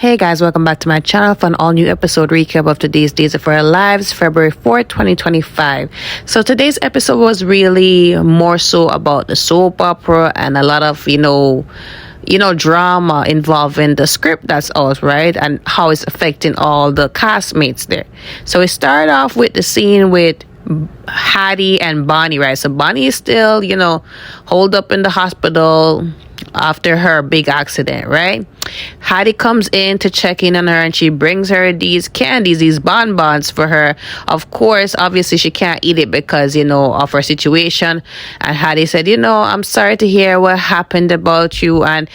Hey guys, welcome back to my channel for an all new episode recap of today's Days of Our Lives, February 4th, 2025. So today's episode was really more so about the soap opera and a lot of, drama involving the script that's out, right? And how it's affecting all the castmates there. So we start off with the scene with Hattie and Bonnie, right? So Bonnie is still, holed up in the hospital after her big accident, right? Hattie comes in to check in on her and she brings her these candies, these bonbons for her. Of course, obviously she can't eat it because, of her situation. And Hattie said, I'm sorry to hear what happened about you. And,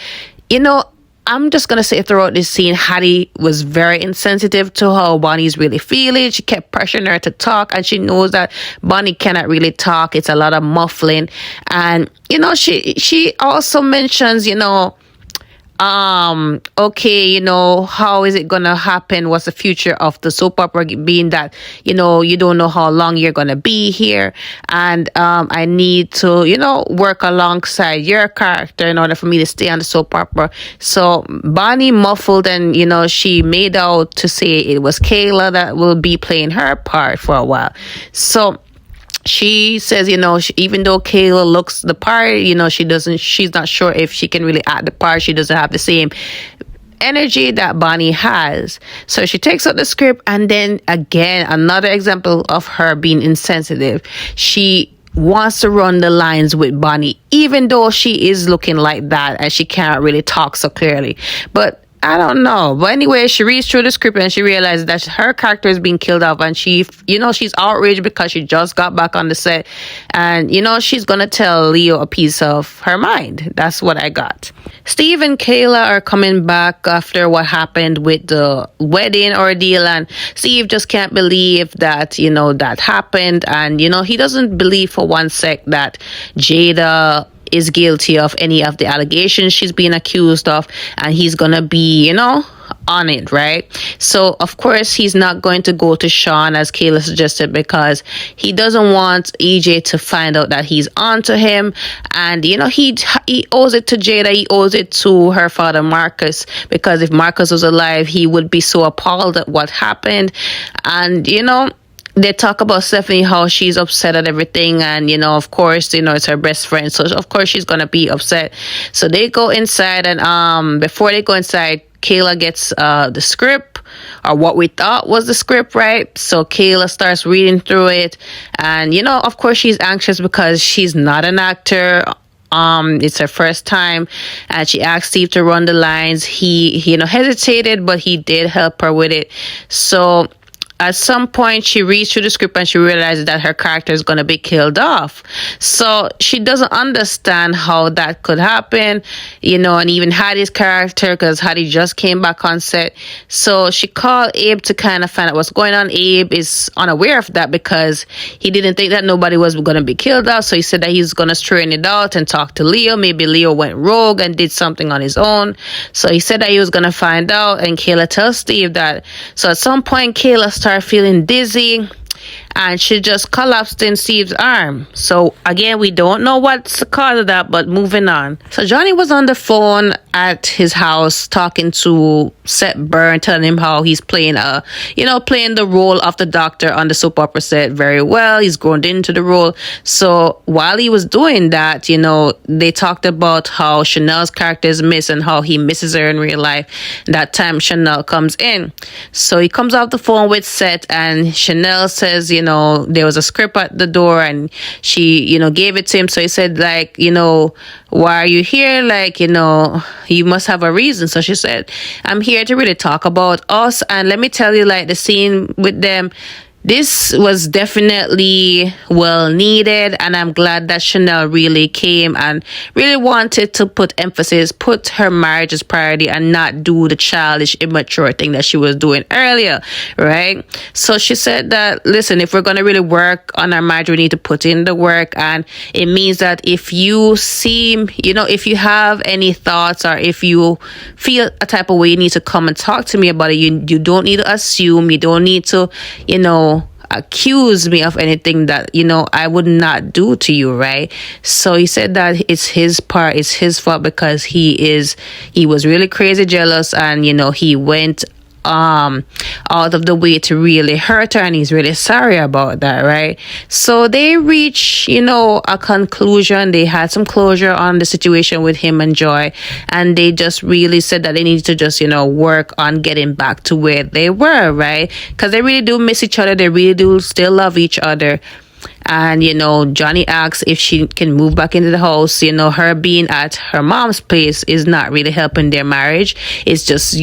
I'm just going to say throughout this scene, Hattie was very insensitive to how Bonnie's really feeling. She kept pressuring her to talk and she knows that Bonnie cannot really talk. It's a lot of muffling. And, she also mentions, okay, how is it gonna happen? What's the future of the soap opera, being that, you don't know how long you're gonna be here. And I need to, work alongside your character in order for me to stay on the soap opera. So Bonnie muffled and, she made out to say it was Kayla that will be playing her part for a while. So she says, even though Kayla looks the part, she's not sure if she can really act the part. She doesn't have the same energy that Bonnie has. So she takes out the script, and then again, another example of her being insensitive. She wants to run the lines with Bonnie, even though she is looking like that and she can't really talk so clearly. But I don't know. But anyway, she reads through the script and she realizes that her character is being killed off, and she's outraged because she just got back on the set, and she's gonna tell Leo a piece of her mind. That's what I got. Steve and Kayla are coming back after what happened with the wedding ordeal, and Steve just can't believe that that happened, and he doesn't believe for one sec that Jada is guilty of any of the allegations she's being accused of, and he's gonna be on it, right? So of course he's not going to go to Sean as Kayla suggested, because he doesn't want EJ to find out that he's onto him. And he owes it to Jada, he owes it to her father Marcus, because if Marcus was alive, he would be so appalled at what happened. And they talk about Stephanie, how she's upset at everything. And, of course, it's her best friend. So, of course, she's going to be upset. So they go inside. And before they go inside, Kayla gets the script, or what we thought was the script, right? So Kayla starts reading through it. And, of course, she's anxious because she's not an actor. It's her first time, and she asked Steve to run the lines. He hesitated, but he did help her with it. So at some point, she reads through the script and she realizes that her character is going to be killed off. So she doesn't understand how that could happen, and even Hattie's character, because Hattie just came back on set. So she called Abe to kind of find out what's going on. Abe is unaware of that because he didn't think that nobody was going to be killed off. So he said that he's going to straighten it out and talk to Leo. Maybe Leo went rogue and did something on his own. So he said that he was going to find out, and Kayla tells Steve that. So at some point, Kayla started feeling dizzy, and she just collapsed in Steve's arm. So again, we don't know what's the cause of that, but moving on. So Johnny was on the phone at his house talking to Seth Byrne, telling him how he's playing playing the role of the doctor on the soap opera set very well. He's grown into the role. So while he was doing that, they talked about how Chanel's character is missing, how he misses her in real life. That time Chanel comes in. So he comes off the phone with Seth, and Chanel says, there was a script at the door, and she, gave it to him. So he said, why are you here? You must have a reason. So she said, I'm here to really talk about us. And let me tell you, the scene with them, this was definitely well needed, and I'm glad that Chanel really came and really wanted to put her marriage as priority and not do the childish, immature thing that she was doing earlier, right? So she said that, listen, if we're going to really work on our marriage, we need to put in the work, and it means that if you if you have any thoughts, or if you feel a type of way, you need to come and talk to me about it. You don't need to assume, you don't need to, accuse me of anything that, I would not do to you, right? So he said that it's his part, it's his fault, because he was really crazy jealous, and he went out of the way to really hurt her, and he's really sorry about that, right? So they reach a conclusion. They had some closure on the situation with him and Joy, and they just really said that they need to just work on getting back to where they were, right? Because they really do miss each other. They really do still love each other. And Johnny asks if she can move back into the house. Her being at her mom's place is not really helping their marriage. It's just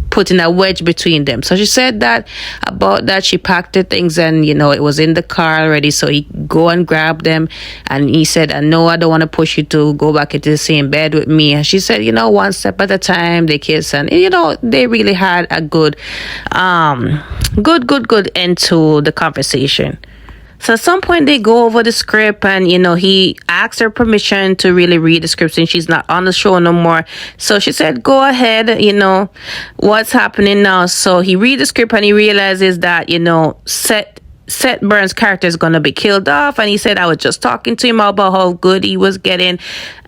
putting a wedge between them. So she said that about that. She packed her things, and it was in the car already, so he go and grab them, and he said, no, I don't want to push you to go back into the same bed with me. And she said, one step at a time. They kiss, and they really had a good good end to the conversation. So at some point they go over the script, and he asked her permission to really read the script since she's not on the show no more. So she said, go ahead, what's happening now. So he read the script, and he realizes that Seth Burns' character is going to be killed off. And he said, I was just talking to him about how good he was getting.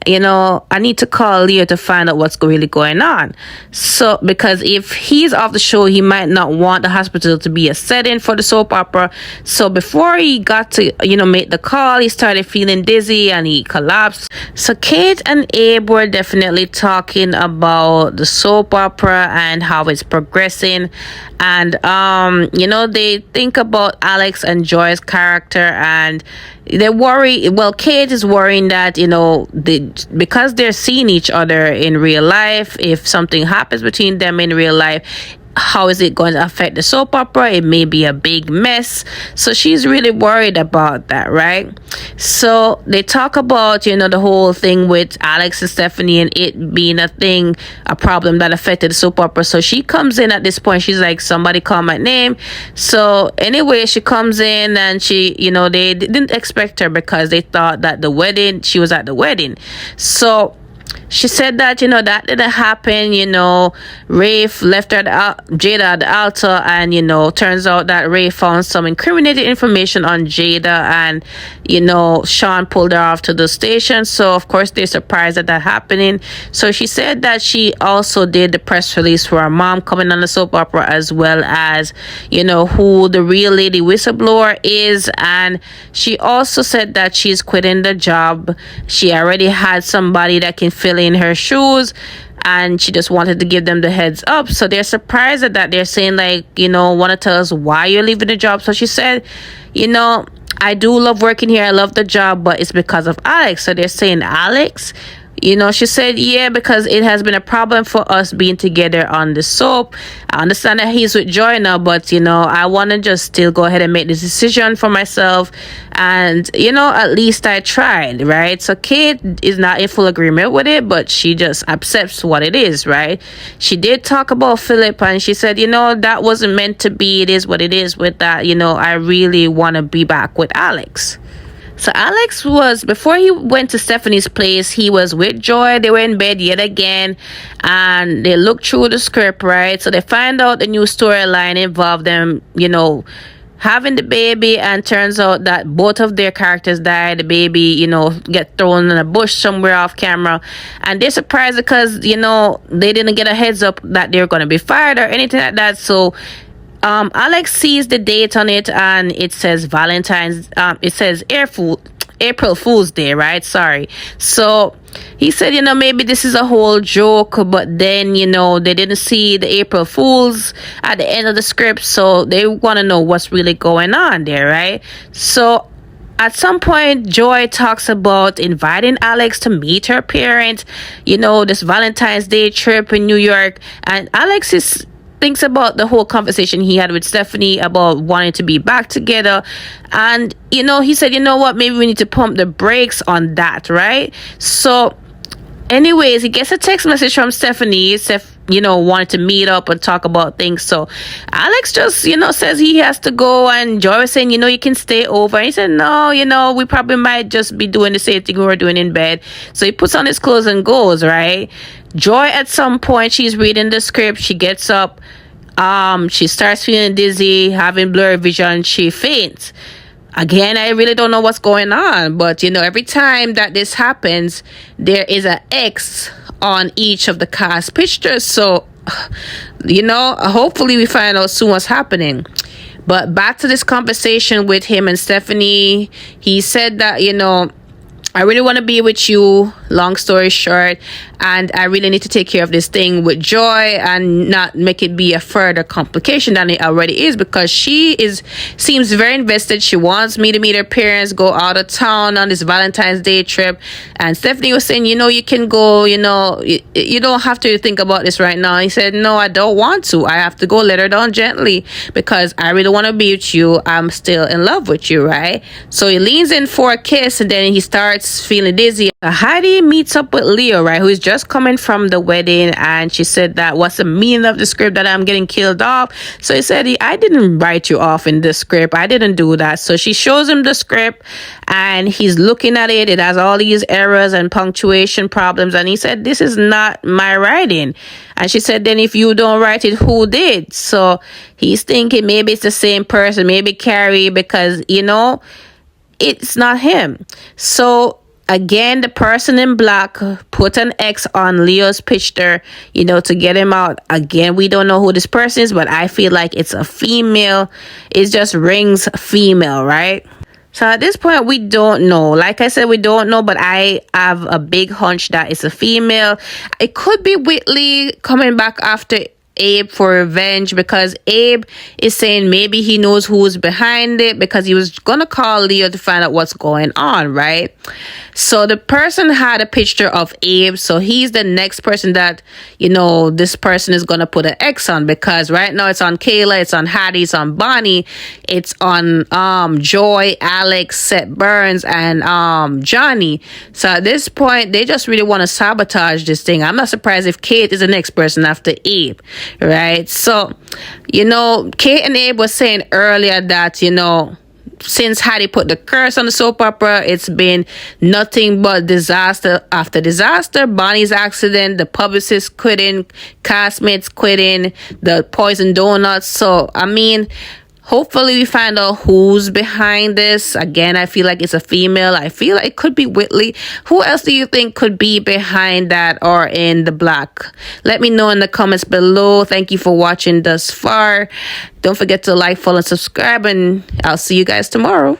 I need to call Leo to find out what's really going on. So, because if he's off the show, he might not want the hospital to be a setting for the soap opera. So before he got to, make the call, he started feeling dizzy and he collapsed. So Kate and Abe were definitely talking about the soap opera and how it's progressing. And, they think about Alex and Joy's character, and they worry. Well, Kate is worrying that, because they're seeing each other in real life, if something happens between them in real life, how is it going to affect the soap opera? It may be a big mess. So she's really worried about that, right? So they talk about, the whole thing with Alex and Stephanie, and it being a problem that affected the soap opera. So she comes in at this point. She's like, somebody call my name. So anyway, she comes in, and she, they didn't expect her because they thought that she was at the wedding. So she said that, that didn't happen. Rafe left her Jada at the altar, and, turns out that Rafe found some incriminating information on Jada, and, Sean pulled her off to the station. So, of course, they're surprised at that happening. So she said that she also did the press release for her mom coming on the soap opera, as well as, who the real lady whistleblower is. And she also said that she's quitting the job. She already had somebody that can fill in her shoes, and she just wanted to give them the heads up. So they're surprised at that. They're saying, like, want to tell us why you're leaving the job. So she said, I do love working here, I love the job, but it's because of Alex. So they're saying, Alex? She said, yeah, because it has been a problem for us being together on the soap. I understand that he's with Joy now, but, I want to just still go ahead and make this decision for myself. And, at least I tried, right? So Kate is not in full agreement with it, but she just accepts what it is, right? She did talk about Philip, and she said, that wasn't meant to be. It is what it is with that. I really want to be back with Alex. So Alex before he went to Stephanie's place, he was with Joy. They were in bed yet again, and they looked through the script, right? So they find out the new storyline involved them, having the baby, and turns out that both of their characters died. The baby, get thrown in a bush somewhere off camera, and they're surprised because, they didn't get a heads up that they're going to be fired or anything like that. So Alex sees the date on it, and it says it says April Fool's Day, right? Sorry. So he said, maybe this is a whole joke, but then, they didn't see the April Fools at the end of the script, so they want to know what's really going on there, right? So at some point, Joy talks about inviting Alex to meet her parents, this Valentine's Day trip in New York, and Alex thinks about the whole conversation he had with Stephanie about wanting to be back together. And, he said, what, maybe we need to pump the brakes on that, right? So, anyways, he gets a text message from Stephanie. Wanted to meet up and talk about things. So, Alex just, says he has to go. And Joy was saying, you can stay over. And he said, no, we probably might just be doing the same thing we were doing in bed. So, he puts on his clothes and goes, right? Joy, at some point, she's reading the script. She gets up. She starts feeling dizzy, having blurry vision, she faints. Again, I really don't know what's going on, but every time that this happens, there is an X on each of the cast pictures. So, hopefully we find out soon what's happening. But back to this conversation with him and Stephanie, he said that, I really want to be with you, long story short, and I really need to take care of this thing with joy and not make it be a further complication than it already is, because she seems very invested. She wants me to meet her parents, go out of town on this Valentine's Day trip. And Stephanie was saying, you can go, you don't have to think about this right now. He said, no, I don't want to. I have to go. Let her down gently because I really want to be with you. I'm still in love with you, right? So he leans in for a kiss and then he starts feeling dizzy. Heidi meets up with Leo, right, who is just coming from the wedding, and she said that what's the meaning of the script that I'm getting killed off. So he said, I didn't write you off in the script. I didn't do that. So she shows him the script and he's looking at it. It has all these errors and punctuation problems, and he said, this is not my writing. And she said, then if you don't write it, who did? So he's thinking maybe it's the same person, maybe Carrie, because it's not him. So again, the person in black put an X on Leo's picture, to get him out. Again, we don't know who this person is, but I feel like it's a female. It just rings female, right? So at this point, we don't know. Like I said, we don't know, but I have a big hunch that it's a female. It could be Whitley coming back after Abe for revenge, because Abe is saying maybe he knows who's behind it, because he was gonna call Leo to find out what's going on, right? So the person had a picture of Abe, so he's the next person that this person is gonna put an X on, because right now it's on Kayla, it's on Hattie, it's on Bonnie, it's on Joy, Alex, Seth Burns, and Johnny. So at this point, they just really want to sabotage this thing. I'm not surprised if Kate is the next person after Abe, right? So Kate and Abe was saying earlier that since Hattie put the curse on the soap opera, it's been nothing but disaster after disaster. Bonnie's accident, the publicist quitting, castmates quitting, the poison donuts. So hopefully we find out who's behind this. Again, I feel like it's a female. I feel like it could be Whitley. Who else do you think could be behind that or in the black? Let me know in the comments below. Thank you for watching thus far. Don't forget to like, follow, and subscribe, and I'll see you guys tomorrow.